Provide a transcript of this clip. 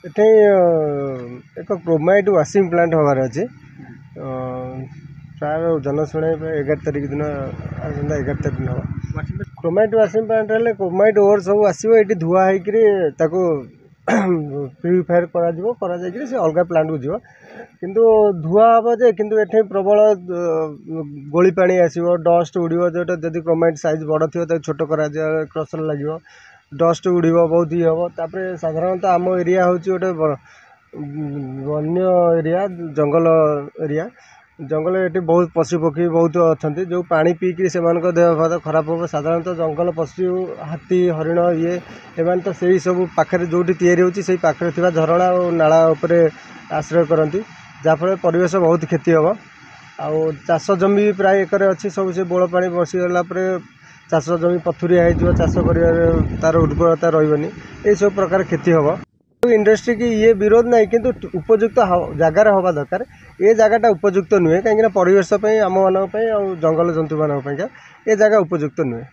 ଏଠି ଏକ chromite washing plant ହେବାର ଅଛି। ପ୍ରାୟ ଜନଶୁଣାଇବା 11 ତାରିଖ ଦିନ ଆସନ୍ତା 11 ତାରିଖ ଦିନ ହେବ। କ୍ରୋମାଇଟ୍ ୱାସିଂ ପ୍ଲାଣ୍ଟ ହେଲେ କ୍ରୋମାଇଟ୍ ଓଭର ସବୁ ଆସିବ, ଏଠି ଧୁଆ ହେଇକିରି ତାକୁ ପ୍ୟୁରିଫାୟାର କରାଯାଇକିରି ସେ ଅଲଗା ପ୍ଲାଣ୍ଟକୁ ଯିବ। କିନ୍ତୁ ଧୁଆ ହେବ ଯେ, କିନ୍ତୁ ଏଠି ପ୍ରବଳ ଗୋଳି ପାଣି ଆସିବ, ଡଷ୍ଟ ଉଡ଼ିବ। ଯେଉଁଟା ଯଦି କ୍ରୋମାଇଟ୍ ସାଇଜ୍ ବଡ଼ ଥିବ ତାକୁ ଛୋଟ କରାଯାଏ, କ୍ରସର ଲାଗିବ, ଡଷ୍ଟ ଉଡ଼ିବ, ବହୁତ ଇଏ ହେବ। ତାପରେ ସାଧାରଣତଃ ଆମ ଏରିଆ ହେଉଛି ଗୋଟେ ବନ୍ୟ ଏରିଆ, ଜଙ୍ଗଲ ଏରିଆ। ଜଙ୍ଗଲ ଏଠି ବହୁତ ପଶୁପକ୍ଷୀ ବହୁତ ଅଛନ୍ତି, ଯେଉଁ ପାଣି ପିଇକି ସେମାନଙ୍କ ଦେହ ଫେହ ଖରାପ ହେବ। ସାଧାରଣତଃ ଜଙ୍ଗଲ ପଶୁ ହାତୀ, ହରିଣ ଏମାନେ ତ ସେଇ ସବୁ ପାଖରେ ଯେଉଁଠି ତିଆରି ହେଉଛି ସେଇ ପାଖରେ ଥିବା ଝରଣା ଓ ନାଳ ଉପରେ ଆଶ୍ରୟ କରନ୍ତି, ଯାହାଫଳରେ ପରିବେଶ ବହୁତ କ୍ଷତି ହେବ। ଆଉ ଚାଷ ଜମି ବି ପ୍ରାୟ ଏକରେ ଅଛି, ସବୁ ସେ ବୋଳ ପାଣି ବସିଗଲା ପରେ ଚାଷ ଜମି ପଥୁରିଆ ହେଇଯିବ, ଚାଷ କରିବାରେ ତା'ର ଉର୍ବରତା ରହିବନି, ଏଇସବୁ ପ୍ରକାର କ୍ଷତି ହେବ। ଇଣ୍ଡଷ୍ଟ୍ରି କି ଇଏ ବିରୋଧ ନାହିଁ, କିନ୍ତୁ ଉପଯୁକ୍ତ ଜାଗାରେ ହେବା ଦରକାର। ଏ ଜାଗାଟା ଉପଯୁକ୍ତ ନୁହେଁ, କାହିଁକିନା ପରିବେଶ ପାଇଁ, ଆମମାନଙ୍କ ପାଇଁ ଆଉ ଜଙ୍ଗଲ ଜନ୍ତୁମାନଙ୍କ ପାଇଁକା ଏ ଜାଗା ଉପଯୁକ୍ତ ନୁହେଁ।